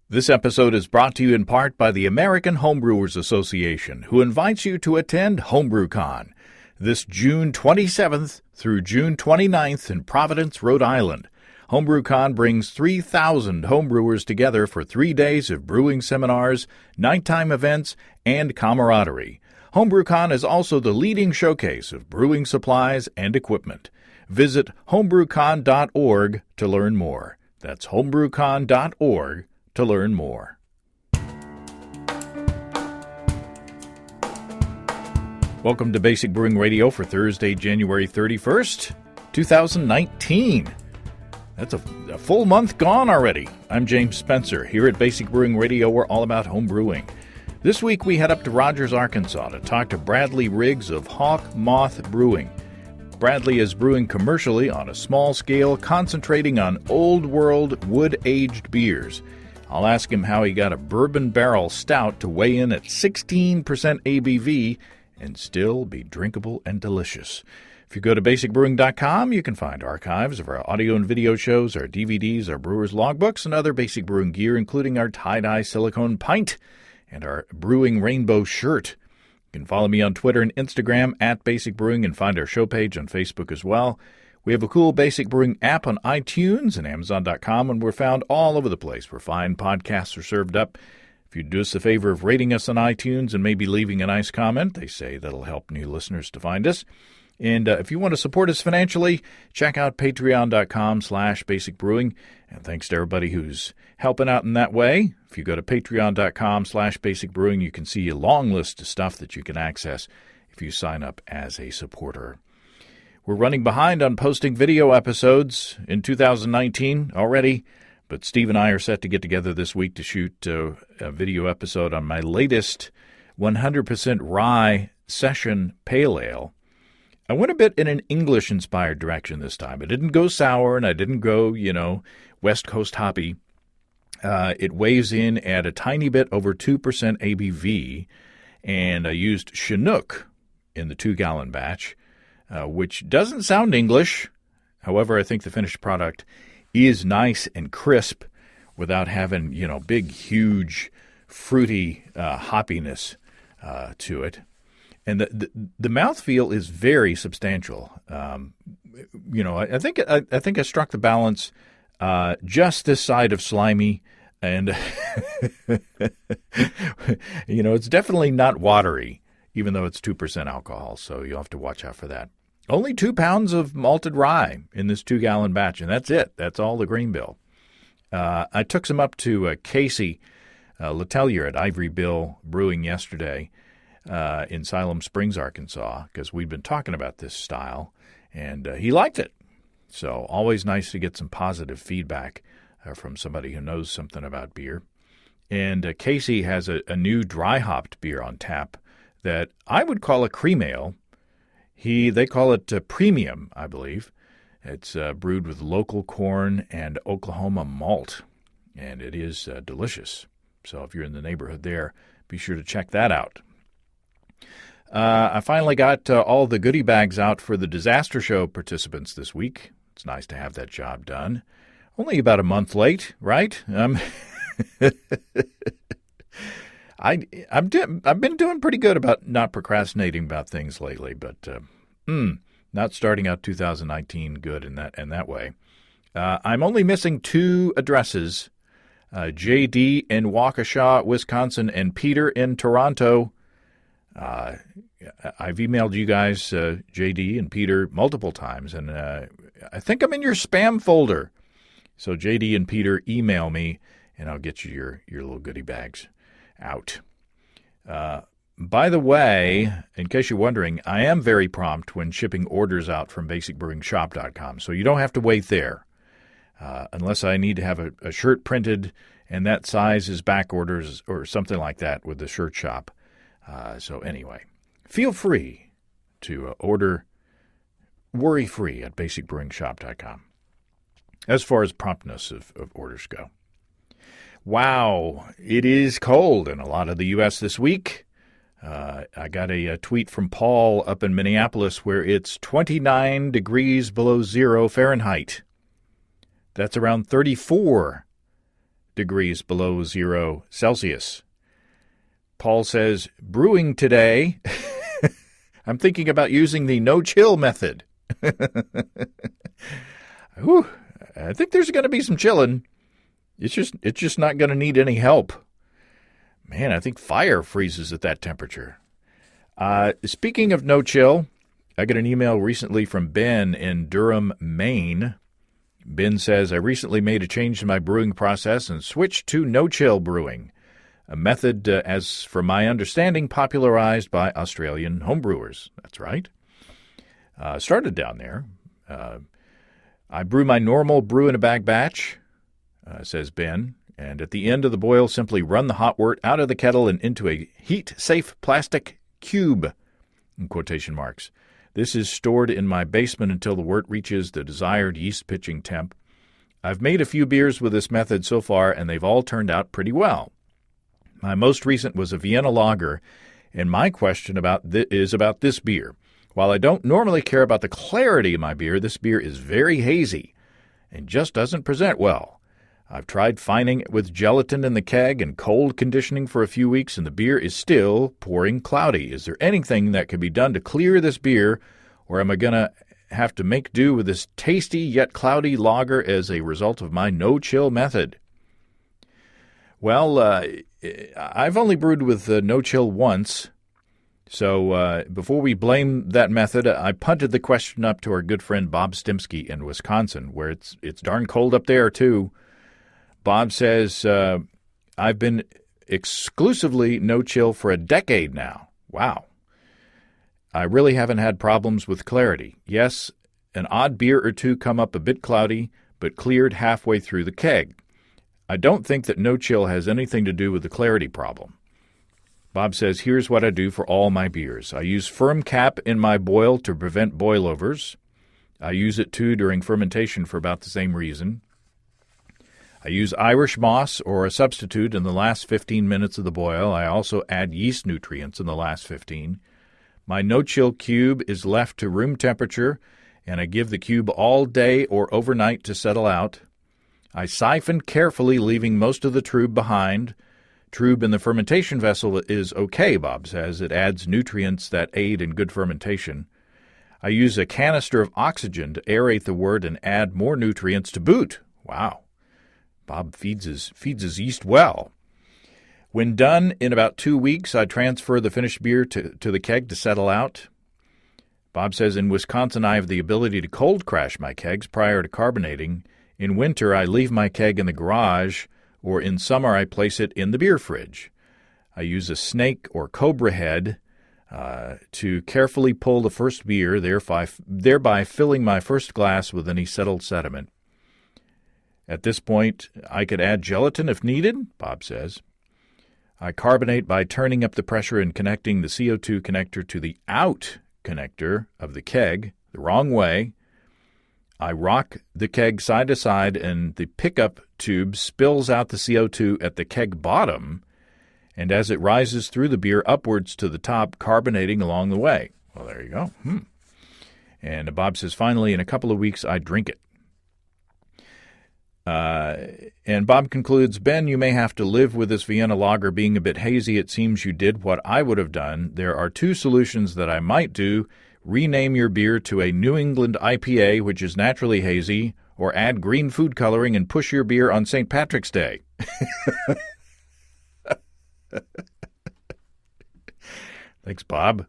This episode is brought to you in part by the American Homebrewers Association, who invites you to attend HomebrewCon this June 27th through June 29th in Providence, Rhode Island. HomebrewCon brings 3,000 homebrewers together for 3 days of brewing seminars, nighttime events, and camaraderie. HomebrewCon is also the leading showcase of brewing supplies and equipment. Visit homebrewcon.org to learn more. That's homebrewcon.org to learn more. Welcome to Basic Brewing Radio for Thursday, January 31st, 2019. That's a full month gone already. I'm James Spencer. Here at Basic Brewing Radio, we're all about home brewing. This week we head up to Rogers, Arkansas to talk to Bradley Riggs of Moth Brewing. Bradley is brewing commercially on a small scale, concentrating on old world wood-aged beers. I'll ask him how he got a bourbon barrel stout to weigh in at 16% ABV and still be drinkable and delicious. If you go to basicbrewing.com, you can find archives of our audio and video shows, our DVDs, our brewer's logbooks, and other basic brewing gear, including our tie-dye silicone pint and our brewing rainbow shirt. You can follow me on Twitter and Instagram at Basic Brewing and find our show page on Facebook as well. We have a cool Basic Brewing app on iTunes and Amazon.com, and we're found all over the place where fine podcasts are served up. If you'd do us the favor of rating us on iTunes and maybe leaving a nice comment, they say that'll help new listeners to find us. And if you want to support us financially, check out patreon.com/Basic Brewing. And thanks to everybody who's helping out in that way. If you go to patreon.com/Basic Brewing, you can see a long list of stuff that you can access if you sign up as a supporter. We're running behind on posting video episodes in 2019 already, but Steve and I are set to get together this week to shoot a video episode on my latest 100% rye session pale ale. I went a bit in an English-inspired direction this time. I didn't go sour, and I didn't go, West Coast hoppy. It weighs in at a tiny bit over 2% ABV, and I used Chinook in the 2-gallon batch, which doesn't sound English. However, I think the finished product is nice and crisp without having, big, huge, fruity hoppiness to it. And the mouthfeel is very substantial. I think I struck the balance just this side of slimy, and it's definitely not watery, even though it's 2% alcohol. So you'll have to watch out for that. Only 2 pounds of malted rye in this 2-gallon batch, and that's it. That's all the grain bill. I took some up to Casey Letellier at Ivory Bill Brewing yesterday. In Siloam Springs, Arkansas, because we'd been talking about this style, and he liked it. So always nice to get some positive feedback from somebody who knows something about beer. And Casey has a new dry-hopped beer on tap that I would call a cream ale. They call it premium, I believe. It's brewed with local corn and Oklahoma malt, and it is delicious. So if you're in the neighborhood there, be sure to check that out. I finally got all the goodie bags out for the Disaster Show participants this week. It's nice to have that job done. Only about a month late, right? I've been doing pretty good about not procrastinating about things lately, but not starting out 2019 good in that way. I'm only missing 2 addresses: J.D. in Waukesha, Wisconsin, and Peter in Toronto. I've emailed you guys, J.D. and Peter, multiple times, and I think I'm in your spam folder. So J.D. and Peter, email me, and I'll get you your little goodie bags out. By the way, in case you're wondering, I am very prompt when shipping orders out from basicbrewingshop.com, so you don't have to wait there. Unless I need to have a shirt printed, and that size is back orders or something like that with the shirt shop. So anyway, feel free to order worry-free at basicbrewingshop.com as far as promptness of orders go. Wow, it is cold in a lot of the U.S. this week. I got a tweet from Paul up in Minneapolis where it's 29 degrees below zero Fahrenheit. That's around 34 degrees below 0 Celsius. Paul says, brewing today, I'm thinking about using the no-chill method. Whew, I think there's going to be some chilling. It's just not going to need any help. Man, I think fire freezes at that temperature. Speaking of no-chill, I got an email recently from Ben in Durham, Maine. Ben says, I recently made a change in my brewing process and switched to no-chill brewing, a method, as from my understanding, popularized by Australian homebrewers. That's right. Started down there. I brew my normal brew-in-a-bag batch, says Ben, and at the end of the boil, simply run the hot wort out of the kettle and into a heat-safe plastic cube, in quotation marks. This is stored in my basement until the wort reaches the desired yeast pitching temp. I've made a few beers with this method so far, and they've all turned out pretty well. My most recent was a Vienna lager, and my question is about this beer. While I don't normally care about the clarity of my beer, this beer is very hazy and just doesn't present well. I've tried fining it with gelatin in the keg and cold conditioning for a few weeks, and the beer is still pouring cloudy. Is there anything that could be done to clear this beer, or am I going to have to make do with this tasty yet cloudy lager as a result of my no-chill method? Well, I've only brewed with no-chill once, so before we blame that method, I punted the question up to our good friend Bob Stimsky in Wisconsin, where it's darn cold up there, too. Bob says, I've been exclusively no-chill for a decade now. Wow. I really haven't had problems with clarity. Yes, an odd beer or two come up a bit cloudy, but cleared halfway through the keg. I don't think that no-chill has anything to do with the clarity problem. Bob says, here's what I do for all my beers. I use firm cap in my boil to prevent boilovers. I use it, too, during fermentation for about the same reason. I use Irish moss or a substitute in the last 15 minutes of the boil. I also add yeast nutrients in the last 15. My no-chill cube is left to room temperature, and I give the cube all day or overnight to settle out. I siphon carefully, leaving most of the trub behind. Trub in the fermentation vessel is okay, Bob says. It adds nutrients that aid in good fermentation. I use a canister of oxygen to aerate the wort and add more nutrients to boot. Wow. Bob feeds his yeast well. When done, in about 2 weeks, I transfer the finished beer to the keg to settle out. Bob says, in Wisconsin, I have the ability to cold crash my kegs prior to carbonating. In winter, I leave my keg in the garage, or in summer, I place it in the beer fridge. I use a snake or cobra head to carefully pull the first beer, thereby filling my first glass with any settled sediment. At this point, I could add gelatin if needed, Bob says. I carbonate by turning up the pressure and connecting the CO2 connector to the out connector of the keg the wrong way. I rock the keg side to side, and the pickup tube spills out the CO2 at the keg bottom, and as it rises through the beer upwards to the top, carbonating along the way. Well, there you go. And Bob says, finally, in a couple of weeks, I drink it. And Bob concludes, Ben, you may have to live with this Vienna lager being a bit hazy. It seems you did what I would have done. There are two solutions that I might do. Rename your beer to a New England IPA, which is naturally hazy, or add green food coloring and push your beer on St. Patrick's Day. Thanks, Bob.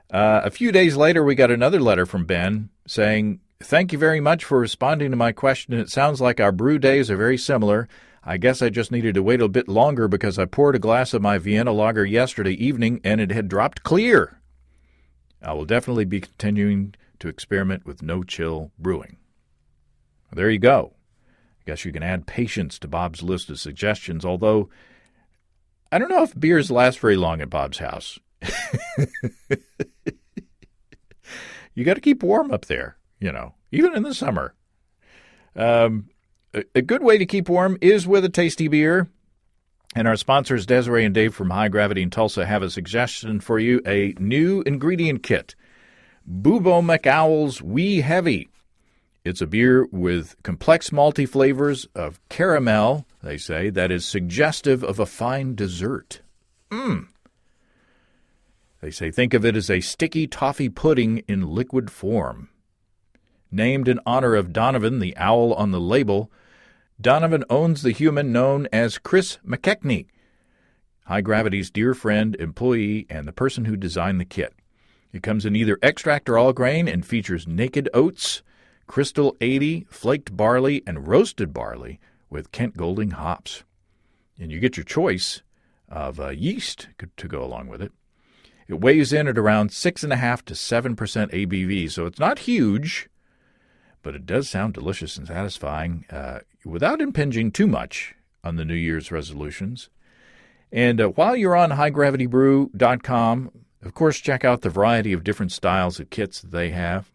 A few days later, we got another letter from Ben saying, thank you very much for responding to my question. It sounds like our brew days are very similar. I guess I just needed to wait a bit longer because I poured a glass of my Vienna lager yesterday evening and it had dropped clear. I will definitely be continuing to experiment with no-chill brewing. There you go. I guess you can add patience to Bob's list of suggestions, although I don't know if beers last very long at Bob's house. You got to keep warm up there, even in the summer. A good way to keep warm is with a tasty beer. And our sponsors, Desiree and Dave from High Gravity in Tulsa, have a suggestion for you, a new ingredient kit. Boobo McOwl's Wee Heavy. It's a beer with complex malty flavors of caramel, they say, that is suggestive of a fine dessert. They say think of it as a sticky toffee pudding in liquid form. Named in honor of Donovan, the owl on the label, Donovan owns the human known as Chris McKechnie, High Gravity's dear friend, employee, and the person who designed the kit. It comes in either extract or all grain and features naked oats, Crystal 80, flaked barley, and roasted barley with Kent Golding hops. And you get your choice of yeast to go along with it. It weighs in at around 6.5 to 7% ABV, so it's not huge, but it does sound delicious and satisfying without impinging too much on the New Year's resolutions. And while you're on highgravitybrew.com, of course, check out the variety of different styles of kits that they have.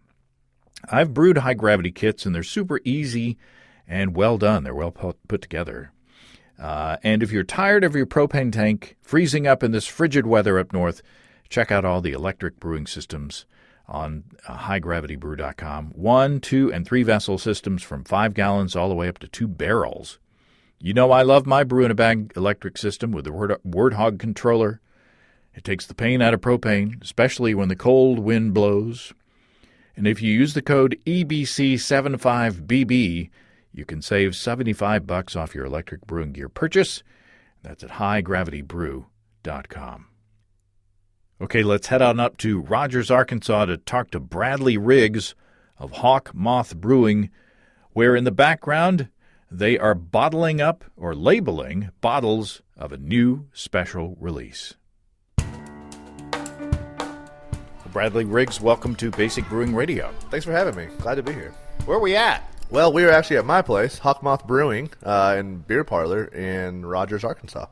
I've brewed high-gravity kits, and they're super easy and well done. They're well put together. And if you're tired of your propane tank freezing up in this frigid weather up north, check out all the electric brewing systems on highgravitybrew.com. 1, 2, and 3 vessel systems from 5 gallons all the way up to 2 barrels. You know I love my brew-in-a-bag electric system with the Warthog controller. It takes the pain out of propane, especially when the cold wind blows. And if you use the code EBC75BB, you can save $75 off your electric brewing gear purchase. That's at highgravitybrew.com. Okay, let's head on up to Rogers, Arkansas to talk to Bradley Riggs of Moth Brewing, where in the background they are bottling up or labeling bottles of a new special release. Bradley Riggs, welcome to Basic Brewing Radio. Thanks for having me. Glad to be here. Where are we at? Well, we are actually at my place, Moth Brewing, and Beer Parlor in Rogers, Arkansas.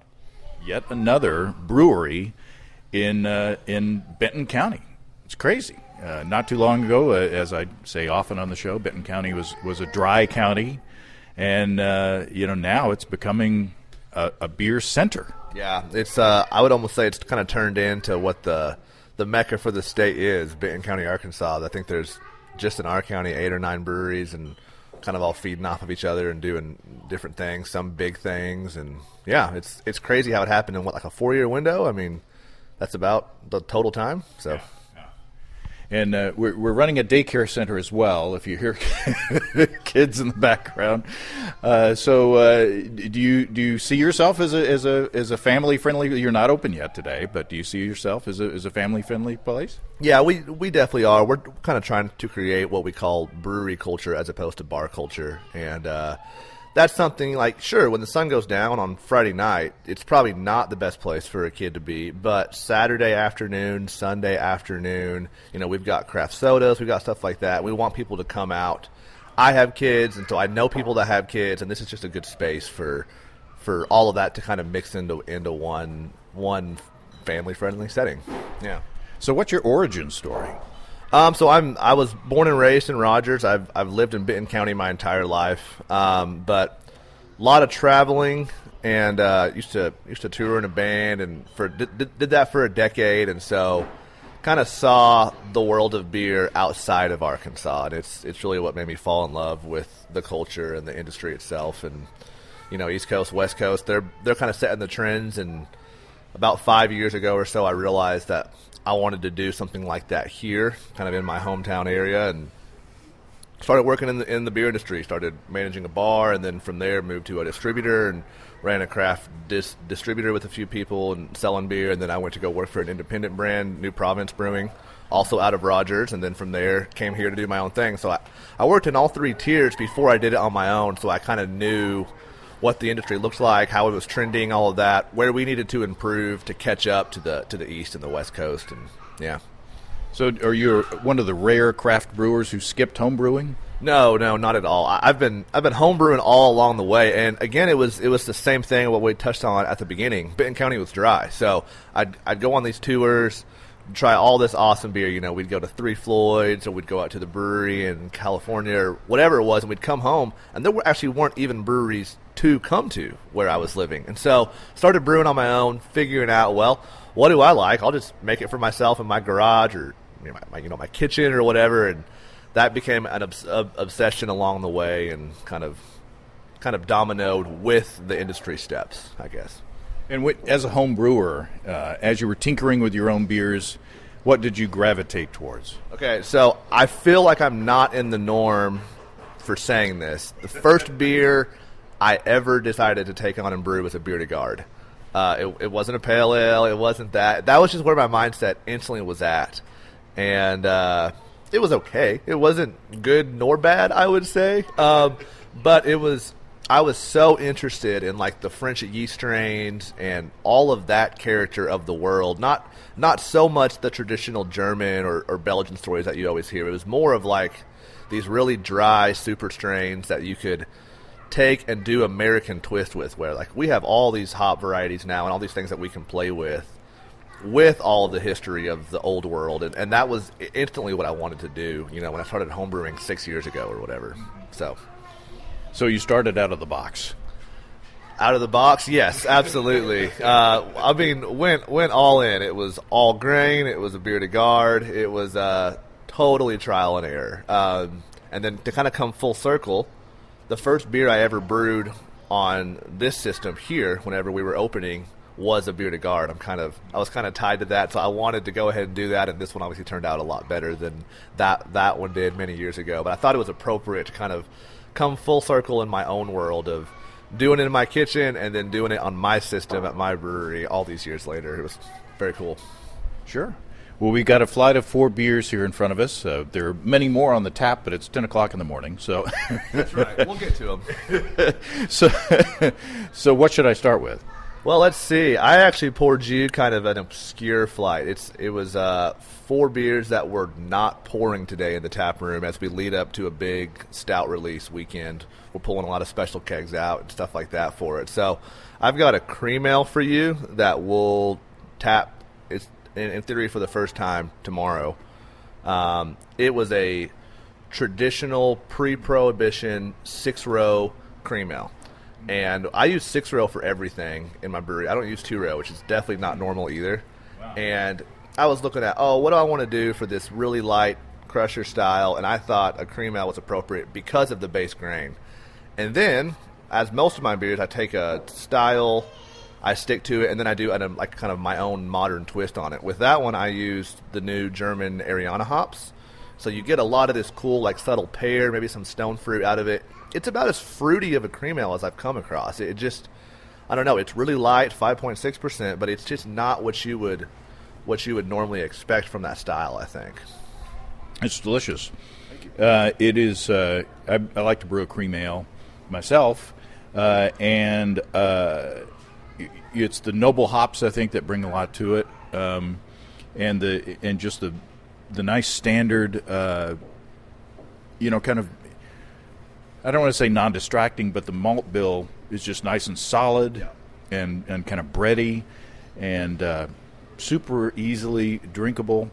Yet another brewery in Benton County. It's crazy. Not too long ago, as I say often on the show, Benton County was a dry county, and now it's becoming a beer center. Yeah, it's. I would almost say it's kind of turned into what the mecca for the state is, Benton County, Arkansas. I think there's just in our county 8 or 9 breweries, and kind of all feeding off of each other and doing different things, some big things, and yeah, it's crazy how it happened in like a 4-year window. I mean, that's about the total time. So, yeah. And we're running a daycare center as well. If you hear kids in the background, do you see yourself as a family friendly? You're not open yet today, but do you see yourself as a family friendly place? Yeah, we definitely are. We're kind of trying to create what we call brewery culture as opposed to bar culture, and that's something like, sure, when the sun goes down on Friday night, it's probably not the best place for a kid to be, but Saturday afternoon, Sunday afternoon, we've got craft sodas, we've got stuff like that. We want people to come out. I have kids, and so I know people that have kids, and this is just a good space for all of that to kind of mix into one family-friendly setting. Yeah. So what's your origin story? So I was born and raised in Rogers. I've lived in Benton County my entire life, but a lot of traveling, and used to tour in a band, and did that for a decade, and so kind of saw the world of beer outside of Arkansas, and it's really what made me fall in love with the culture and the industry itself. And East Coast, West Coast, they're kind of setting the trends, and about 5 years ago or so, I realized that I wanted to do something like that here, kind of in my hometown area, and started working in the beer industry. Started managing a bar, and then from there moved to a distributor and ran a craft distributor with a few people and selling beer. And then I went to go work for an independent brand, New Province Brewing, also out of Rogers. And then from there came here to do my own thing. So I worked in all 3 tiers before I did it on my own, so I kind of knew what the industry looks like, how it was trending, all of that, where we needed to improve to catch up to the East and the West Coast, and yeah. So are you one of the rare craft brewers who skipped home brewing? No, not at all. I've been home brewing all along the way, and again, it was the same thing what we touched on at the beginning. Benton County was dry, so I'd go on these tours, try all this awesome beer. We'd go to Three Floyds, or we'd go out to the brewery in California, or whatever it was, and we'd come home, and there weren't even breweries to come to where I was living. And so started brewing on my own, figuring out, well, what do I like? I'll just make it for myself in my garage, or my kitchen or whatever. And that became an obsession along the way, and kind of dominoed with the industry steps, I guess. And as a home brewer, as you were tinkering with your own beers, what did you gravitate towards? Okay, so I feel like I'm not in the norm for saying this. The first beer I ever decided to take on and brew was a Beer de Garde. It wasn't a pale ale. It wasn't that. That was just where my mindset instantly was at. And it was okay. It wasn't good nor bad, I would say. But I was so interested in like the French yeast strains and all of that character of the world. Not so much the traditional German or Belgian stories that you always hear. It was more of like these really dry super strains that you could take and do American twist with, where like we have all these hop varieties now and all these things that we can play with all of the history of the old world, and that was instantly what I wanted to do, when I started homebrewing 6 years ago or whatever. So you started out of the box. Out of the box, yes, absolutely. Went all in. It was all grain. It was a Beer de Garde. It was totally trial and error. And then to kind of come full circle, the first beer I ever brewed on this system here, whenever we were opening, was a Beer de Garde. I was kind of tied to that, so I wanted to go ahead and do that, and this one obviously turned out a lot better than that one did many years ago. But I thought it was appropriate to kind of come full circle in my own world of doing it in my kitchen and then doing it on my system at my brewery all these years later. It was very cool. Sure. Well, we got a flight of 4 beers here in front of us. There are many more on the tap, but it's 10 o'clock in the morning. So that's right. We'll get to them. So what should I start with? Well, let's see. I actually poured you kind of an obscure flight. It was 4 beers that we're not pouring today in the tap room as we lead up to a big stout release weekend. We're pulling a lot of special kegs out and stuff like that for it. So I've got a cream ale for you that we'll tap. It's in theory for the first time tomorrow. It was a traditional pre-prohibition 6-row cream ale. And I use 6-row for everything in my brewery. I don't use 2-row, which is definitely not normal either. Wow. And I was looking at, what do I want to do for this really light crusher style? And I thought a cream ale was appropriate because of the base grain. And then, as most of my beers, I take a style, I stick to it, and then I do like kind of my own modern twist on it. With that one, I used the new German Ariana hops. So you get a lot of this cool, like subtle pear, maybe some stone fruit out of it. It's about as fruity of a cream ale as I've come across. It just, I don't know, it's really light, 5.6%, but it's just not what you would normally expect from that style, I think. It's delicious. Thank you. It is, I like to brew a cream ale myself, and it's the noble hops, I think, that bring a lot to it, and just the nice standard, kind of, I don't want to say non-distracting, but the malt bill is just nice and solid, and kind of bready, and super easily drinkable.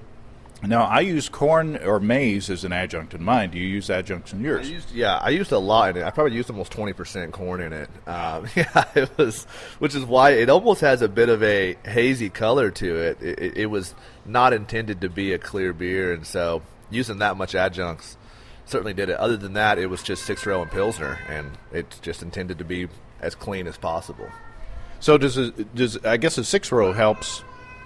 Now, I use corn or maize as an adjunct in mine. Do you use adjuncts in yours? I used a lot in it. I probably used almost 20% corn in it. It was, which is why it almost has a bit of a hazy color to it. It was not intended to be a clear beer, and so using that much adjuncts certainly did it. Other than that, it was just 6-row and Pilsner, and it's just intended to be as clean as possible. So does I guess a 6-row helps?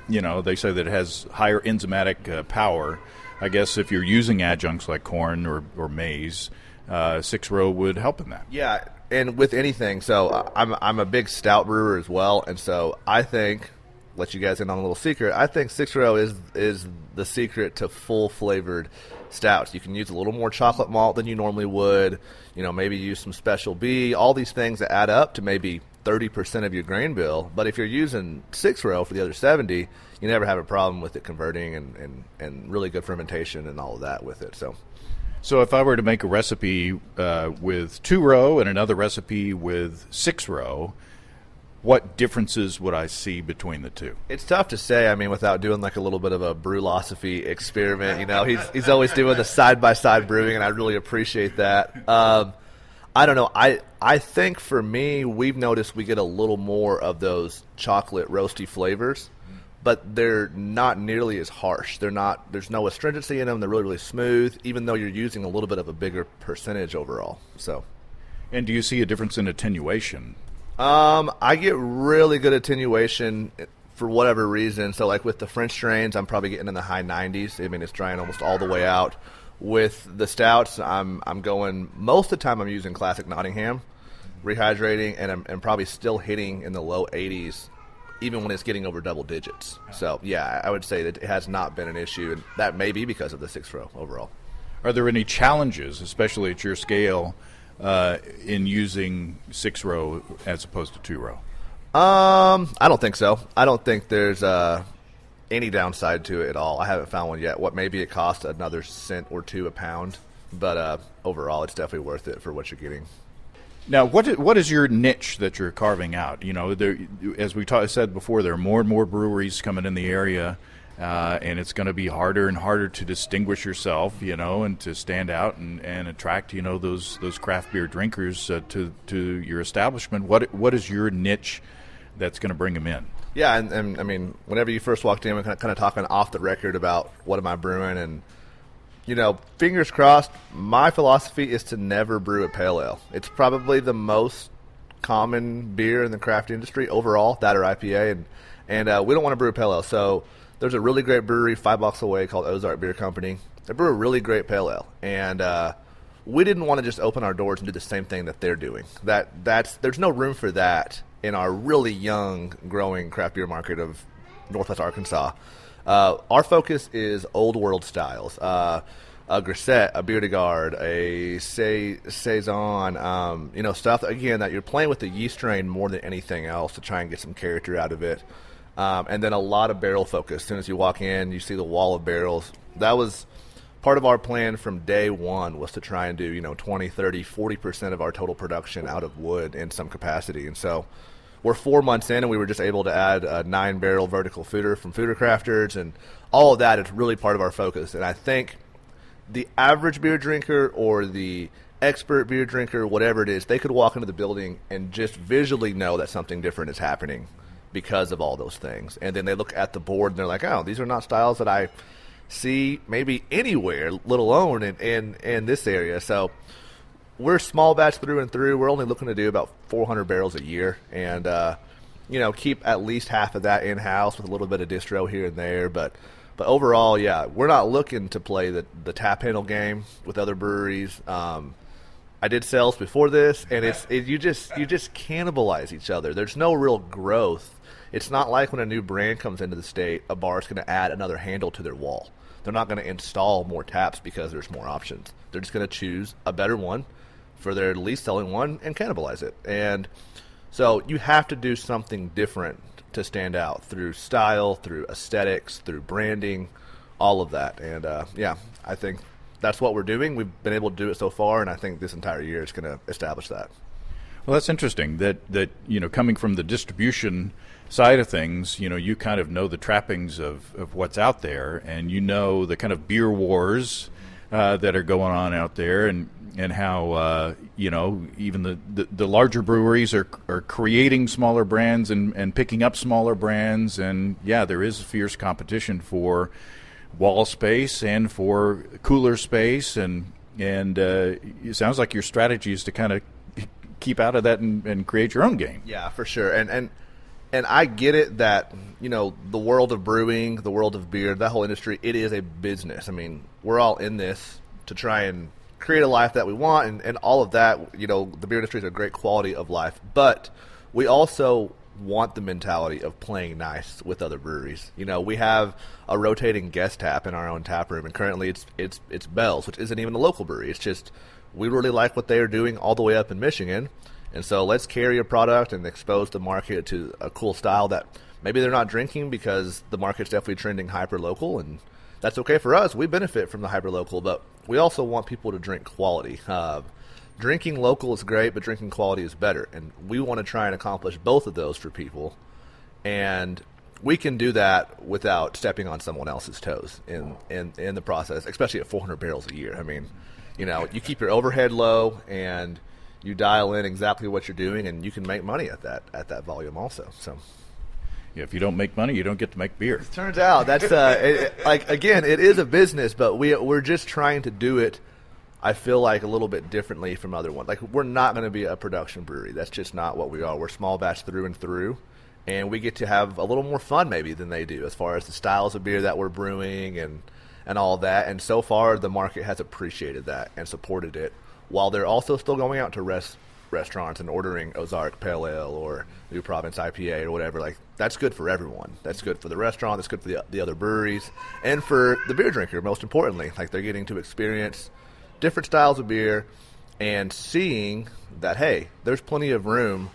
They say that it has higher enzymatic power. I guess if you're using adjuncts like corn or maize, 6-row would help in that. Yeah, and with anything. So I'm a big stout brewer as well, and so I think, let you guys in on a little secret, I think 6-row is the secret to full flavored stouts. You can use a little more chocolate malt than you normally would. Maybe use some Special B. All these things that add up to maybe 30% of your grain bill. But if you're using 6-row for the other 70, you never have a problem with it converting and really good fermentation and all of that with it. So if I were to make a recipe with 2-row and another recipe with 6-row, what differences would I see between the two? It's tough to say, without doing like a little bit of a brewlosophy experiment. He's always doing the side-by-side brewing, and I really appreciate that. I don't know. I think for me, we've noticed we get a little more of those chocolate roasty flavors, but they're not nearly as harsh. There's no astringency in them. They're really, really smooth, even though you're using a little bit of a bigger percentage overall. So, And do you see a difference in attenuation? I get really good attenuation for whatever reason. So, like with the French strains, I'm probably getting in the high 90s. I mean, it's drying almost all the way out. With the stouts, I'm going most of the time. I'm using classic Nottingham, rehydrating, and I'm probably still hitting in the low 80s. Even when it's getting over double digits. So, yeah, I would say that it has not been an issue, and that may be because of the 6-row overall. Are there any challenges, especially at your scale, in using 6-row as opposed to 2-row? I don't think so. I don't think there's any downside to it at all. I haven't found one yet. Maybe it costs another cent or two a pound, but overall it's definitely worth it for what you're getting. Now, what is your niche that you're carving out? You know, as we said before, there are more and more breweries coming in the area, and it's going to be harder and harder to distinguish yourself, you know, and to stand out and attract, you know, those craft beer drinkers to your establishment. What is your niche that's going to bring them in? Yeah, and I mean, whenever you first walked in, we're kind of talking off the record about what am I brewing, and you know, fingers crossed, my philosophy is to never brew a pale ale. It's probably the most common beer in the craft industry overall, that or IPA, and we don't want to brew a pale ale. So there's a really great brewery 5 blocks away called Ozark Beer Company. They brew a really great pale ale, and we didn't want to just open our doors and do the same thing that they're doing. There's no room for that in our really young, growing craft beer market of Northwest Arkansas. Our focus is old world styles. A grisette, a beer de garde, a saison, you know, stuff again that you're playing with the yeast strain more than anything else to try and get some character out of it. And then a lot of barrel focus. As soon as you walk in, you see the wall of barrels. That was part of our plan from day one, was to try and do, you know, 20, 30, 40% of our total production out of wood in some capacity. And so we're 4 months in, and we were just able to add a 9-barrel vertical fooder from Fooder Crafters, and all of that is really part of our focus. And I think the average beer drinker or the expert beer drinker, whatever it is, they could walk into the building and just visually know that something different is happening because of all those things. And then they look at the board and they're like, oh, these are not styles that I see maybe anywhere, let alone in this area. So we're small batch through and through. We're only looking to do about 400 barrels a year, and you know, keep at least half of that in house with a little bit of distro here and there. But overall, yeah, we're not looking to play the tap handle game with other breweries. I did sales before this, and you just cannibalize each other. There's no real growth. It's not like when a new brand comes into the state, a bar's going to add another handle to their wall. They're not going to install more taps because there's more options. They're just going to choose a better one for their least selling one and cannibalize it. And so you have to do something different to stand out through style, through aesthetics, through branding, all of that. And yeah, I think that's what we're doing. We've been able to do it so far, and I think this entire year is going to establish that. Well, that's interesting that you know, coming from the distribution side of things, you know, you kind of know the trappings of what's out there, and you know the kind of beer wars that are going on out there, and how you know, even the larger breweries are creating smaller brands and picking up smaller brands, and yeah, there is fierce competition for wall space and for cooler space, and it sounds like your strategy is to kind of keep out of that and create your own game. Yeah, for sure. And I get it that, you know, the world of brewing, the world of beer, that whole industry, it is a business. I mean, we're all in this to try and create a life that we want, and all of that. You know, the beer industry is a great quality of life, but we also want the mentality of playing nice with other breweries. You know, we have a rotating guest tap in our own tap room, and currently it's Bell's, which isn't even a local brewery. It's just, we really like what they are doing all the way up in Michigan, and so let's carry a product and expose the market to a cool style that maybe they're not drinking because the market's definitely trending hyper local, and that's okay for us. We benefit from the hyper local, but we also want people to drink quality. Drinking local is great, but drinking quality is better, and we want to try and accomplish both of those for people, and we can do that without stepping on someone else's toes in the process, especially at 400 barrels a year. I mean, you know, you keep your overhead low and you dial in exactly what you're doing, and you can make money at that volume also. So, Yeah, if you don't make money, you don't get to make beer. Turns out that's again, it is a business, but we're just trying to do it. I feel like a little bit differently from other ones. Like, we're not going to be a production brewery. That's just not what we are. We're small batch through and through, and we get to have a little more fun maybe than they do as far as the styles of beer that we're brewing and all that. And so far, the market has appreciated that and supported it, while they're also still going out to restaurants and ordering Ozark Pale Ale or New Province IPA or whatever. Like, that's good for everyone. That's good for the restaurant. That's good for the other breweries, and for the beer drinker, most importantly. Like, they're getting to experience different styles of beer and seeing that, hey, there's plenty of room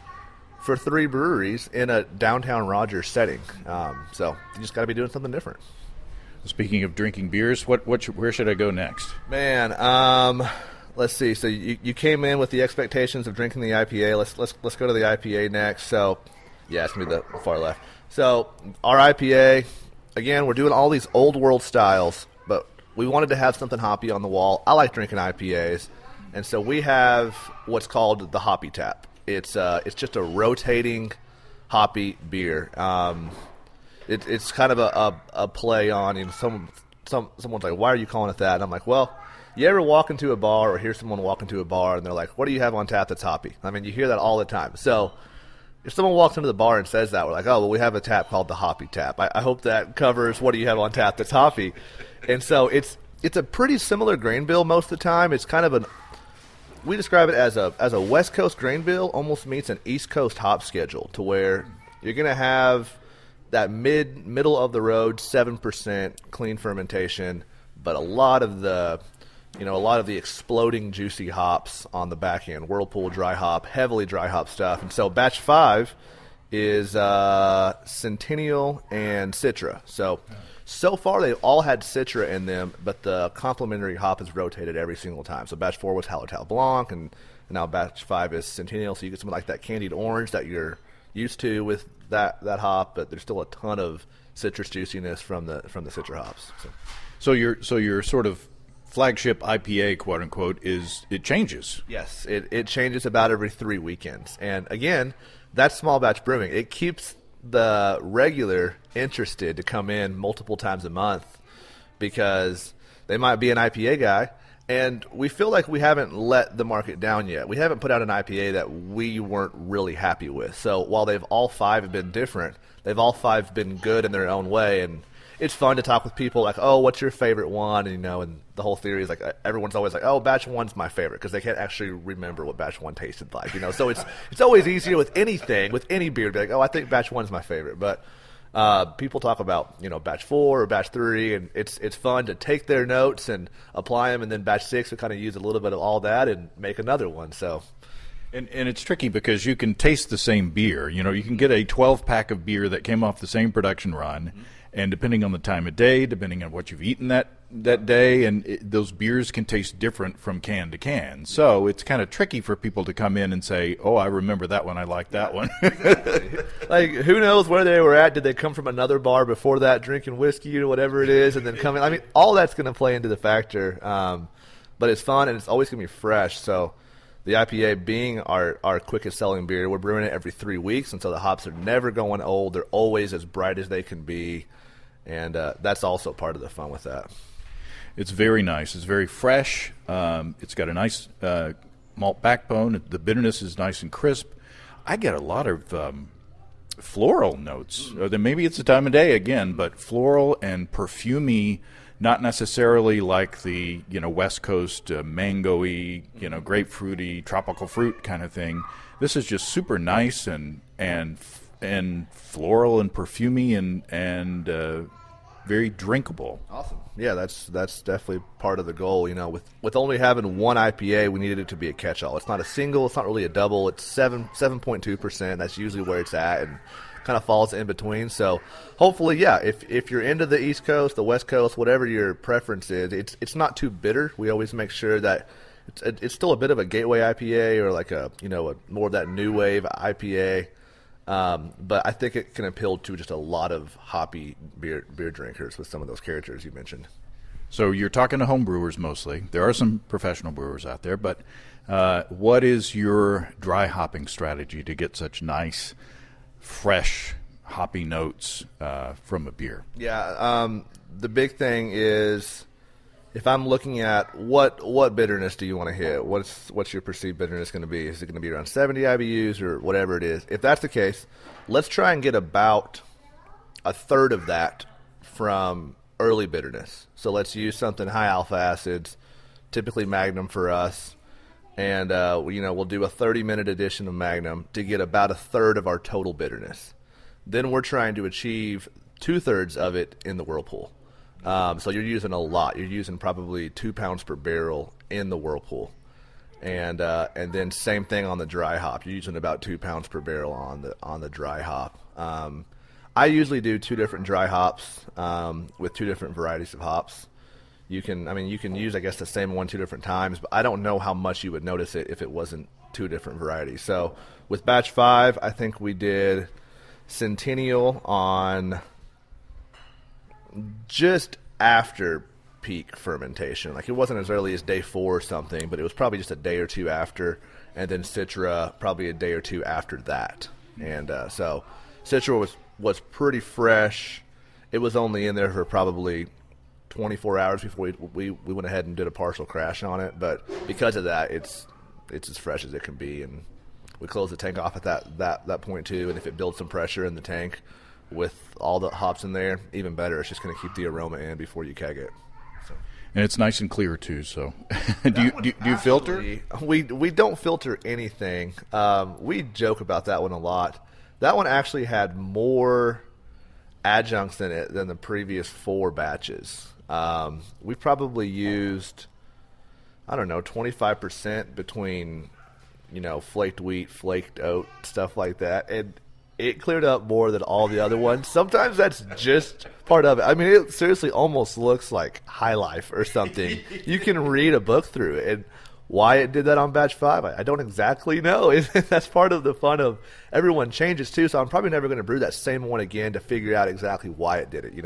for 3 breweries in a downtown Rogers setting. So you just got to be doing something different. Speaking of drinking beers, where should I go next? Man, let's see. So you came in with the expectations of drinking the IPA. Let's go to the IPA next. So yeah, it's gonna be the far left. So our IPA, again, we're doing all these old world styles, but we wanted to have something hoppy on the wall. I like drinking IPAs, and so we have what's called the Hoppy Tap. It's just a rotating hoppy beer. It's kind of a play on, you know, someone's like, why are you calling it that? And I'm like, well, you ever walk into a bar or hear someone walk into a bar and they're like, what do you have on tap that's hoppy? I mean, you hear that all the time. So if someone walks into the bar and says that, we're like, oh, well, we have a tap called the Hoppy Tap. I hope that covers what do you have on tap that's hoppy. And so it's a pretty similar grain bill most of the time. It's kind of we describe it as a West Coast grain bill almost meets an East Coast hop schedule, to where you're going to have that middle of the road 7% clean fermentation, but a lot of the exploding juicy hops on the back end, Whirlpool dry hop, heavily dry hop stuff. And so batch 5 is Centennial and Citra. So far they've all had Citra in them, but the complementary hop is rotated every single time. So batch 4 was Hallertau Blanc, and now batch 5 is Centennial. So you get something like that candied orange that you're used to with that hop, but there's still a ton of citrus juiciness from the Citra hops. So your sort of flagship IPA, quote unquote, it changes. Yes, it changes about every 3 weekends. And again, that's small batch brewing. It keeps the regular interested to come in multiple times a month, because they might be an IPA guy, and we feel like we haven't let the market down yet. We haven't put out an IPA that we weren't really happy with. So while they've all 5 have been different, they've all 5 been good in their own way. And it's fun to talk with people like, oh, what's your favorite one? And, and the whole theory is like, everyone's always like, oh, batch 1's my favorite, because they can't actually remember what batch 1 tasted like. So it's always easier with anything, with any beer, to be like, oh, I think batch 1's my favorite. But people talk about, batch 4 or batch 3, and it's fun to take their notes and apply them, and then batch 6 we kind of use a little bit of all that and make another one. So. And it's tricky because you can taste the same beer. You can get a 12-pack of beer that came off the same production run, and depending on the time of day, depending on what you've eaten that day, and those beers can taste different from can to can. So it's kind of tricky for people to come in and say, oh, I remember that one. I like that one. Like, who knows where they were at? Did they come from another bar before that drinking whiskey or whatever it is and then come in? I mean, all that's going to play into the factor. But it's fun, and it's always going to be fresh. So the IPA being our quickest selling beer, we're brewing it every 3 weeks, and so the hops are never going old. They're always as bright as they can be, and that's also part of the fun with that. It's very nice. It's very fresh. It's got a nice malt backbone. The bitterness is nice and crisp. I get a lot of floral notes. Then maybe it's the time of day again, but floral and perfumey. Not necessarily like the West Coast mango-y, grapefruity, tropical fruit kind of thing. This is just super nice and floral and perfumey and very drinkable. Awesome. Yeah, that's definitely part of the goal. With only having one IPA, we needed it to be a catch-all. It's not a single. It's not really a double. It's 7.2%. That's usually where it's at, and kind of falls in between. So hopefully, yeah, if you're into the East Coast, the West Coast, whatever your preference is, it's not too bitter. We always make sure that it's still a bit of a gateway IPA, or like a more of that new wave IPA. But I think it can appeal to just a lot of hoppy beer drinkers with some of those characters you mentioned. So you're talking to home brewers mostly. There are some professional brewers out there, but what is your dry hopping strategy to get such nice, fresh hoppy notes from a beer? Yeah, the big thing is if I'm looking at what bitterness do you want to hit? What's your perceived bitterness going to be? Is it going to be around 70 IBUs or whatever it is? If that's the case, let's try and get about a third of that from early bitterness. So let's use something high alpha acids, typically Magnum for us, and we'll do a 30-minute addition of Magnum to get about a third of our total bitterness. Then we're trying to achieve 2/3 of it in the Whirlpool. So you're using a lot. You're using probably 2 pounds per barrel in the Whirlpool, and then same thing on the dry hop. You're using about 2 pounds per barrel on the dry hop. I usually do 2 different dry hops with 2 different varieties of hops. You can use, I guess, the same one 2 different times, but I don't know how much you would notice it if it wasn't 2 different varieties. So with batch 5, I think we did Centennial on just after peak fermentation. Like, it wasn't as early as day 4 or something, but it was probably just a day or 2 after, and then Citra probably a day or 2 after that. And so Citra was pretty fresh. It was only in there for probably 24 hours before we went ahead and did a partial crash on it. But because of that, it's as fresh as it can be. And we closed the tank off at that point too. And if it builds some pressure in the tank with all the hops in there, even better. It's just going to keep the aroma in before you keg it. So. And it's nice and clear too. So, do you filter? We don't filter anything. We joke about that one a lot. That one actually had more adjuncts in it than the previous 4 batches. We probably used, 25% between, flaked wheat, flaked oat, stuff like that. And it cleared up more than all the other ones. Sometimes that's just part of it. I mean, it seriously almost looks like High Life or something. You can read a book through it. And why it did that on batch 5, I don't exactly know. That's part of the fun of everyone changes too, so I'm probably never going to brew that same one again to figure out exactly why it did it.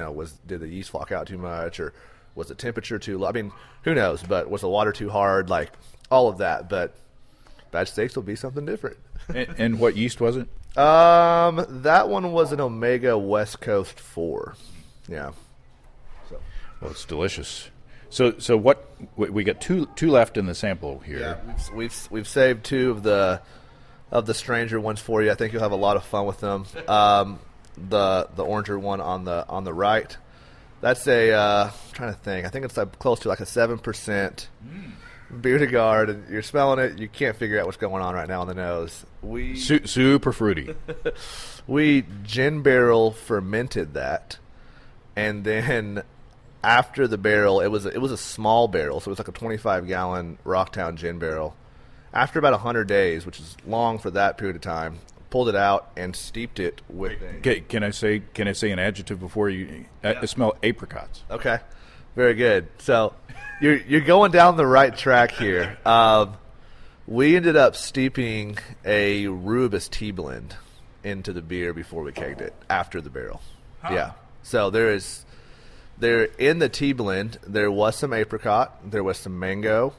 Did the yeast flock out too much, or was the temperature too low? I mean, who knows, but was the water too hard? Like, all of that. But batch 6 will be something different. And what yeast was it? That one was an Omega West Coast 4. Yeah. Well, it's delicious. So what we got two left in the sample here. Yeah, we've saved 2 of the stranger ones for you. I think you'll have a lot of fun with them. The oranger one on the right, that's I'm trying to think. I think it's close to like a 7% beer to guard, and you're smelling it. You can't figure out what's going on right now on the nose. Super fruity. We gin barrel fermented that, and then after the barrel, it was a small barrel, so it was like a 25-gallon Rocktown gin barrel. After about 100 days, which is long for that period of time, pulled it out and steeped it with. Can I say an adjective before you? I smell apricots. Okay, very good. So you're going down the right track here. We ended up steeping a Rubus tea blend into the beer before we kegged it after the barrel. Huh. Yeah. So there in the tea blend, there was some apricot, there was some mango,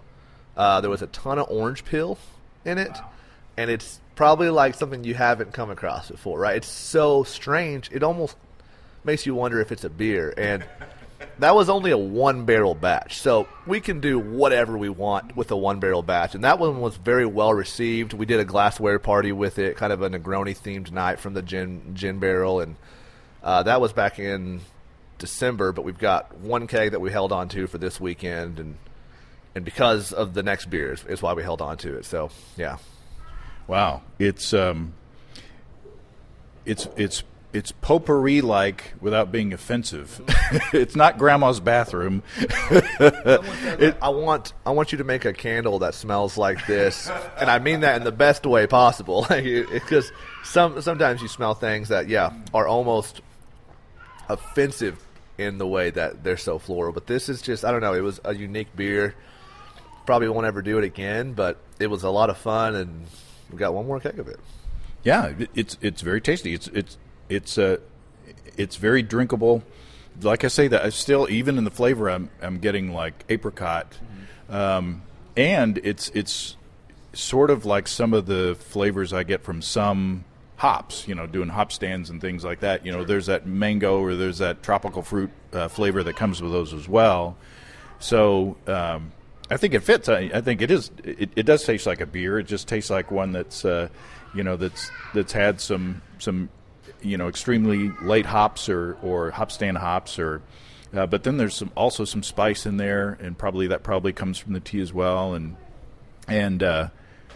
there was a ton of orange peel in it, and it's probably like something you haven't come across before, right? It's so strange, it almost makes you wonder if it's a beer, and that was only a 1-barrel batch, so we can do whatever we want with a 1-barrel batch, and that one was very well received. We did a glassware party with it, kind of a Negroni-themed night from the gin barrel, and that was back in December, but we've got 1 keg that we held on to for this weekend, and because of the next beers is why we held on to it. So yeah. Wow. It's potpourri like without being offensive. It's not grandma's bathroom. I want you to make a candle that smells like this, and I mean that in the best way possible. Because sometimes you smell things that are almost offensive in the way that they're so floral, but this is just, I don't know, it was a unique beer. Probably won't ever do it again, but it was a lot of fun, and we got 1 more keg of it. Yeah, it's very tasty. It's very drinkable. Like I say, that I still, even in the flavor, I'm getting like apricot, and it's sort of like some of the flavors I get from some hops, doing hop stands and things like that. There's that mango or there's that tropical fruit flavor that comes with those as well. So I think it fits. I think it is. It does taste like a beer. It just tastes like one that's that's had some extremely late hops or hop stand hops but then there's also some spice in there, and probably comes from the tea as well, and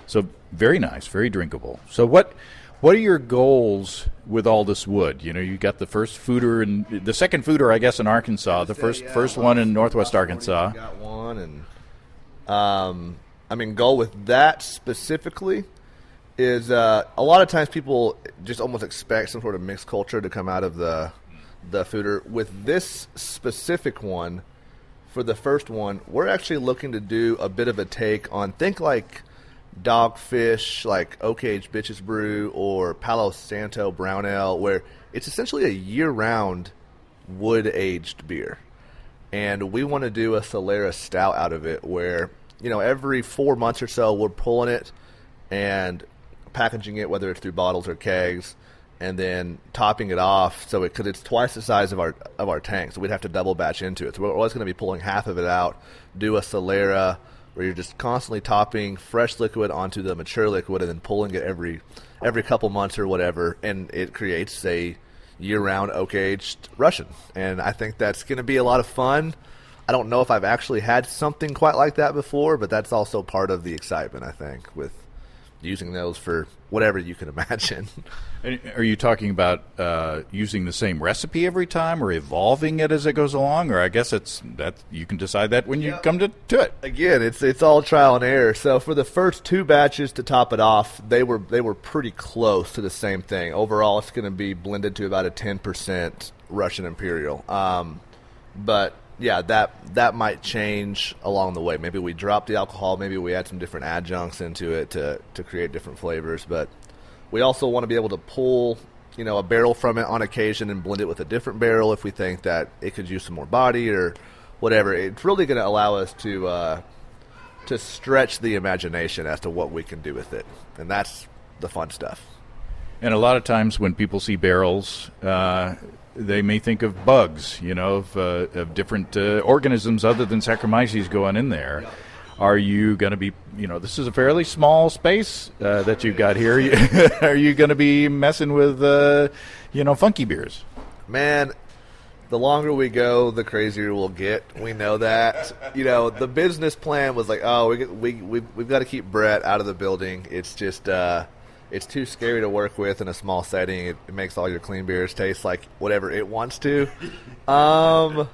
so very nice, very drinkable. So what are your goals with all this wood? You got the first foeder and the second foeder, I guess, in Arkansas. The first one in Northwest Arkansas. Got one, and goal with that specifically is a lot of times people just almost expect some sort of mixed culture to come out of the foeder. With this specific one, for the first one, we're actually looking to do a bit of a take on, think like Dogfish, like Oak Age Bitches Brew, or Palo Santo Brown Ale, where it's essentially a year-round wood-aged beer. And we want to do a Solera Stout out of it, where every 4 months or so we're pulling it and packaging it, whether it's through bottles or kegs, and then topping it off because it's twice the size of our tank, so we'd have to double batch into it. So we're always going to be pulling half of it out, do a Solera where you're just constantly topping fresh liquid onto the mature liquid and then pulling it every couple months or whatever, and it creates a year-round oak-aged Russian. And I think that's going to be a lot of fun. I don't know if I've actually had something quite like that before, but that's also part of the excitement, I think, with using those for whatever you can imagine. And are you talking about using the same recipe every time, or evolving it as it goes along? Or I guess it's that you can decide that when you come to it. Again, it's all trial and error. So for the first 2 batches to top it off, they were pretty close to the same thing. Overall, it's going to be blended to about a 10% Russian Imperial. But yeah, that might change along the way. Maybe we drop the alcohol. Maybe we add some different adjuncts into it to create different flavors. But we also want to be able to pull, a barrel from it on occasion and blend it with a different barrel if we think that it could use some more body or whatever. It's really going to allow us to stretch the imagination as to what we can do with it, and that's the fun stuff. And a lot of times when people see barrels, they may think of bugs, of different organisms other than Saccharomyces going in there. Yeah. Are you going to be, this is a fairly small space that you've got here. Are you going to be messing with, funky beers? Man, the longer we go, the crazier we'll get. We know that. The business plan was like, we've got to keep Brett out of the building. It's just it's too scary to work with in a small setting. It makes all your clean beers taste like whatever it wants to. But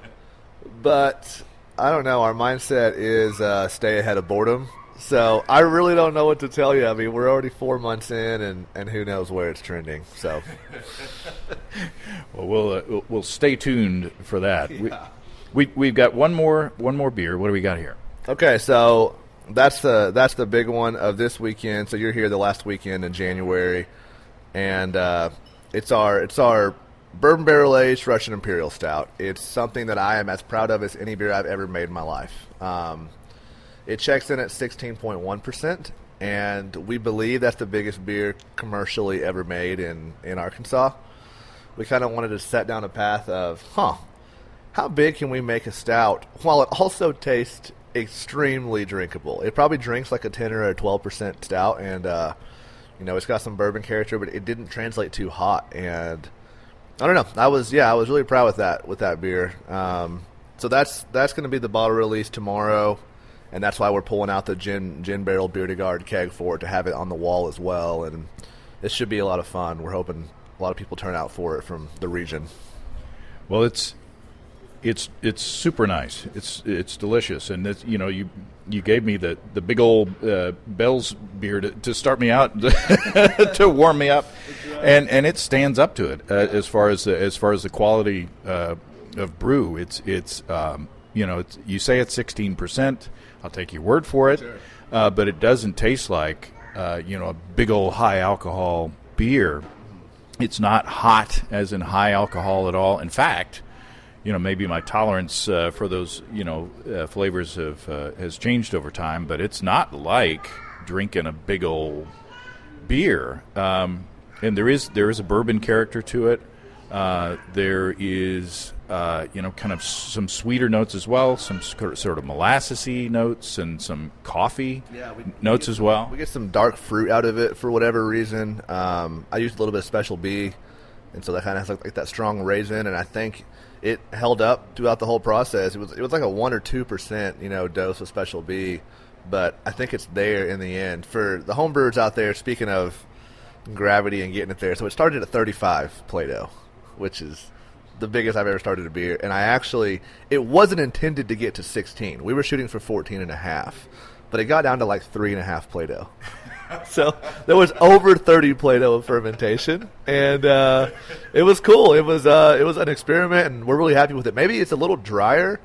I don't know. Our mindset is stay ahead of boredom. So I really don't know what to tell you. I mean, we're already 4 months in, and who knows where it's trending. So, well, we'll stay tuned for that. Yeah. We've got one more beer. What do we got here? Okay, so that's the big one of this weekend. So you're here the last weekend in January, and it's our bourbon barrel aged Russian Imperial Stout. It's something that I am as proud of as any beer I've ever made in my life. It checks in at 16.1%, and we believe that's the biggest beer commercially ever made in Arkansas. We kind of wanted to set down a path of, how big can we make a stout while it also tastes extremely drinkable? It probably drinks like a 10 or a 12% stout, and it's got some bourbon character, but it didn't translate too hot. And I don't know. I was really proud with that beer. So that's going to be the bottle release tomorrow, and that's why we're pulling out the gin barrel beer to guard keg for it, to have it on the wall as well. And it should be a lot of fun. We're hoping a lot of people turn out for it from the region. Well, it's super nice. It's delicious, and you gave me the big old Bell's beer to start me out, to warm me up, and it stands up to it as far as the quality of brew. It's you say it's 16%. I'll take your word for it, sure. But it doesn't taste like a big old high alcohol beer. It's not hot as in high alcohol at all. In fact, maybe my tolerance for those, flavors has changed over time, but it's not like drinking a big old beer. And there is a bourbon character to it. There is kind of some sweeter notes as well, some sort of molassesy notes, and some coffee notes as well. We get some dark fruit out of it for whatever reason. I used a little bit of Special B, and so that kind of has like that strong raisin, and I think it held up throughout the whole process. It was like a 1 or 2% dose of Special B, but I think it's there in the end for the home brewers out there. Speaking of gravity and getting it there, so it started at 35 Play-Doh, which is the biggest I've ever started a beer. And it wasn't intended to get to 16. We were shooting for 14.5, but it got down to like 3.5 Play-Doh. So there was over 30 Play-Doh of fermentation, and it was cool. It was an experiment, and we're really happy with it. Maybe it's a little drier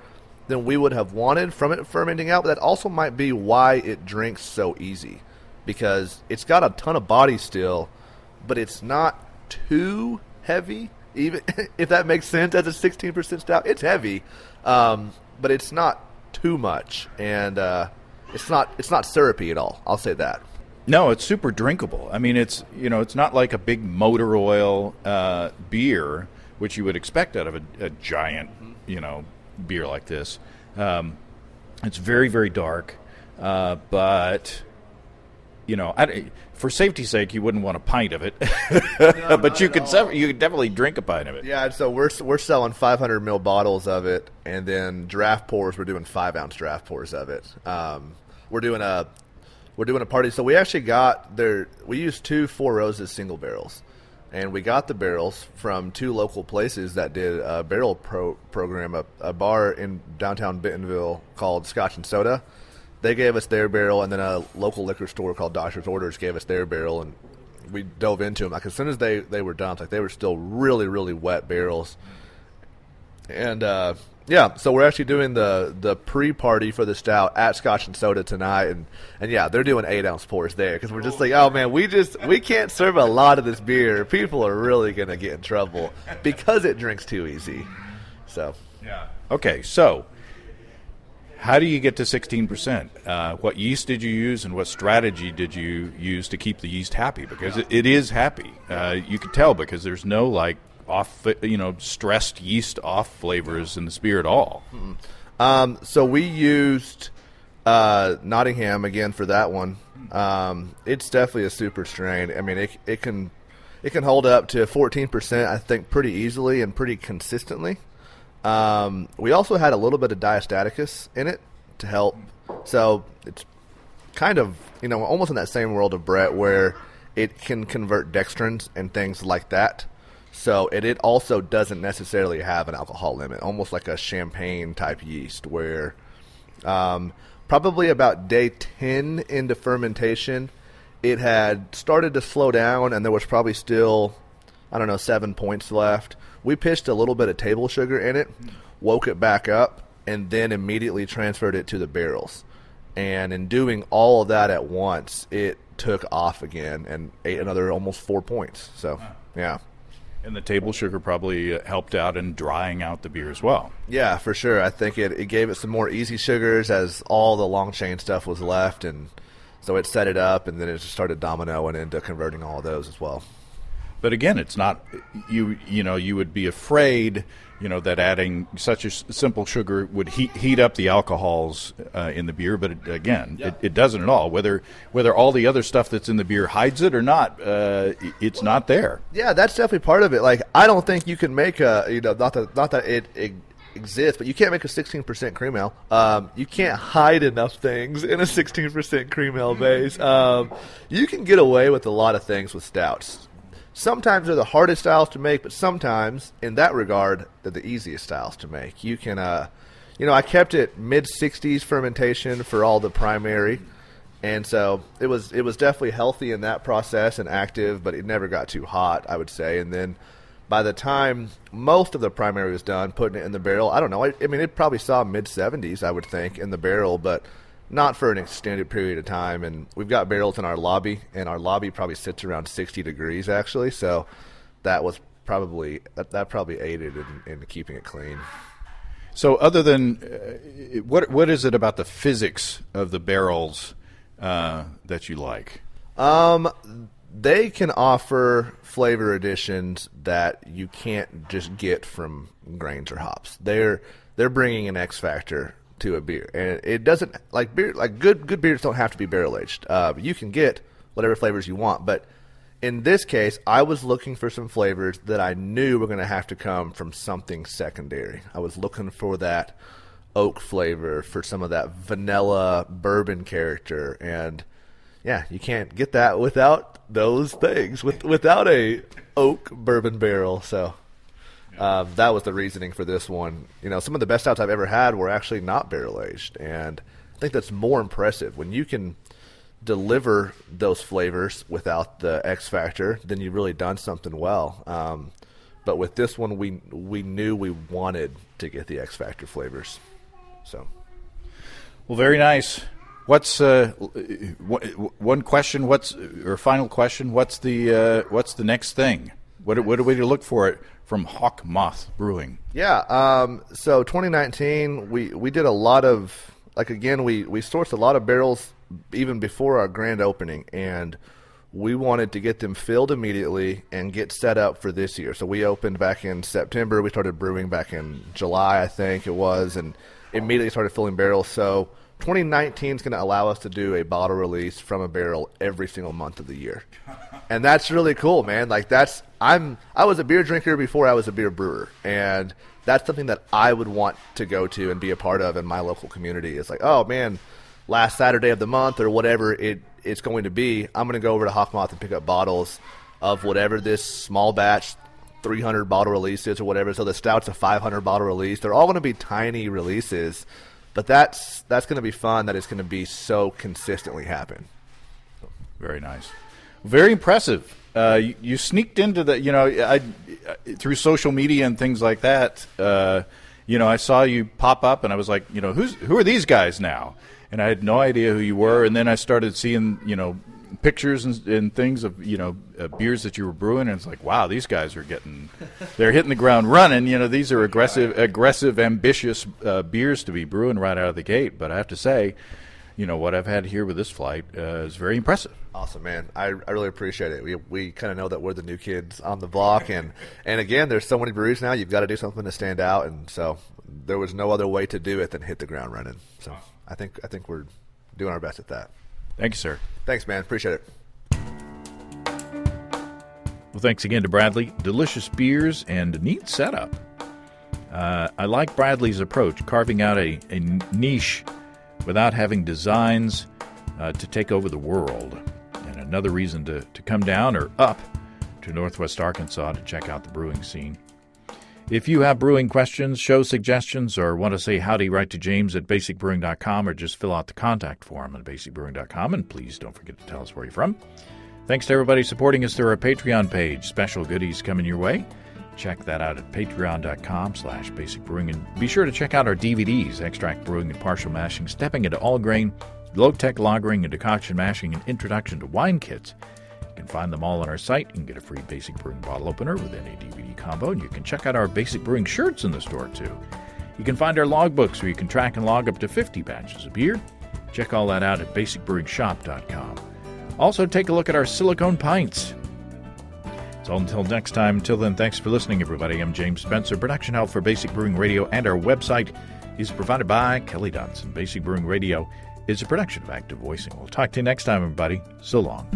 than we would have wanted from it fermenting out, but that also might be why it drinks so easy, because it's got a ton of body still, but it's not too heavy, even if that makes sense. As a 16% stout, it's heavy, but it's not too much, and it's not syrupy at all. I'll say that. No, it's super drinkable. I mean, it's not like a big motor oil beer, which you would expect out of a giant beer like this. It's very, very dark, but for safety's sake, you wouldn't want a pint of it, but you could definitely drink a pint of it. Yeah, so we're selling 500 ml bottles of it, and then draft pours. We're doing 5-ounce draft pours of it. We're doing a party. So we actually got there. We used 2 Four Roses single barrels, and we got the barrels from 2 local places that did a barrel program, a bar in downtown Bentonville called Scotch and Soda. They gave us their barrel, and then a local liquor store called Doctor's Orders gave us their barrel, and we dove into them. Like, as soon as they were dumped, like, they were still really, really wet barrels. And so we're actually doing the pre-party for the stout at Scotch and Soda tonight, and they're doing 8-ounce pours there, because we're just like, oh man, we can't serve a lot of this beer. People are really gonna get in trouble because it drinks too easy. So okay, so how do you get to 16%? What yeast did you use, and what strategy did you use to keep the yeast happy? Because it is happy. You can tell, because there's no stressed yeast off flavors in this beer at all. So we used Nottingham again for that one. It's definitely a super strain. I mean, it can hold up to 14%, I think, pretty easily and pretty consistently. We also had a little bit of diastaticus in it to help. So it's kind of, almost in that same world of Brett, where it can convert dextrins and things like that. So it also doesn't necessarily have an alcohol limit, almost like a champagne type yeast, where probably about day 10 into fermentation, it had started to slow down, and there was probably still, 7 points left. We pitched a little bit of table sugar in it, woke it back up, and then immediately transferred it to the barrels. And in doing all of that at once, it took off again and ate another almost 4 points. So, yeah. And the table sugar probably helped out in drying out the beer as well. Yeah, for sure. I think it gave it some more easy sugars as all the long chain stuff was left, and so it set it up, and then it just started dominoing into converting all of those as well. But again, it's not you would be afraid that adding such a simple sugar would heat up the alcohols in the beer, but it doesn't at all. Whether all the other stuff that's in the beer hides it or not, it's not there. Yeah, that's definitely part of it. Like, I don't think you can make not that it exists, but you can't make a 16% cream ale. You can't hide enough things in a 16% cream ale base. You can get away with a lot of things with stouts. Sometimes they're the hardest styles to make, but sometimes, in that regard, they're the easiest styles to make. You can, I kept it mid-60s fermentation for all the primary, and so it was definitely healthy in that process and active, but it never got too hot, I would say. And then by the time most of the primary was done, putting it in the barrel, I don't know. I mean, it probably saw mid-70s, I would think, in the barrel, but not for an extended period of time. And we've got barrels in our lobby, and our lobby probably sits around 60 degrees, actually. So that probably aided in keeping it clean. So other than what is it about the physics of the barrels that you like? they can offer flavor additions that you can't just get from grains or hops. They're bringing an X factor to a beer, and it doesn't like beer. Like good beers don't have to be barrel aged. You can get whatever flavors you want, but in this case, I was looking for some flavors that I knew were going to have to come from something secondary. I was looking for that oak flavor, for some of that vanilla bourbon character, and yeah, you can't get that without those things, without a oak bourbon barrel. So that was the reasoning for this one. Some of the best stouts I've ever had were actually not barrel aged, and I think that's more impressive when you can deliver those flavors without the X factor. Then you've really done something well. But with this one, we knew we wanted to get the X factor flavors. So, well, very nice. What's one question? Final question? What's the next thing? What are we to look for from Moth Brewing? Yeah. So 2019, we did a lot of, like, again, we sourced a lot of barrels even before our grand opening, and we wanted to get them filled immediately and get set up for this year. So we opened back in September. We started brewing back in July, I think it was, and immediately started filling barrels. So 2019 is going to allow us to do a bottle release from a barrel every single month of the year. And that's really cool, man. Like, I was a beer drinker before I was a beer brewer, and that's something that I would want to go to and be a part of in my local community. It's like, oh man, last Saturday of the month or whatever it's going to be, I'm going to go over to Moth and pick up bottles of whatever this small batch 300 bottle release is or whatever. So the stout's a 500 bottle release. They're all going to be tiny releases, but that's going to be fun. That it's going to be so consistently happen. Very nice. Very impressive. You sneaked into the, through social media and things like that. I saw you pop up, and I was like, who are these guys now? And I had no idea who you were. And then I started seeing, pictures and things of, beers that you were brewing. And it's like, wow, these guys are they're hitting the ground running. These are aggressive, ambitious beers to be brewing right out of the gate. But I have to say, what I've had here with this flight is very impressive. Awesome, man. I really appreciate it. We kind of know that we're the new kids on the block. And again, there's so many breweries now. You've got to do something to stand out. And so there was no other way to do it than hit the ground running. So I think we're doing our best at that. Thank you, sir. Thanks, man. Appreciate it. Well, thanks again to Bradley. Delicious beers and neat setup. I like Bradley's approach, carving out a niche without having designs to take over the world. And another reason to come down or up to Northwest Arkansas to check out the brewing scene. If you have brewing questions, show suggestions, or want to say howdy, write to James at basicbrewing.com or just fill out the contact form on basicbrewing.com. And please don't forget to tell us where you're from. Thanks to everybody supporting us through our Patreon page. Special goodies coming your way. Check that out at patreon.com/basicbrewing. And be sure to check out our DVDs, Extract Brewing and Partial Mashing, Stepping into All Grain, Low-Tech Lagering and Decoction Mashing, and Introduction to Wine Kits. You can find them all on our site. You can get a free Basic Brewing bottle opener with any DVD combo, and you can check out our Basic Brewing shirts in the store, too. You can find our logbooks where you can track and log up to 50 batches of beer. Check all that out at basicbrewingshop.com. Also, take a look at our silicone pints. So until next time, until then, thanks for listening, everybody. I'm James Spencer. Production help for Basic Brewing Radio and our website is provided by Kelly Dodson. Basic Brewing Radio is a production of Active Voicing. We'll talk to you next time, everybody. So long.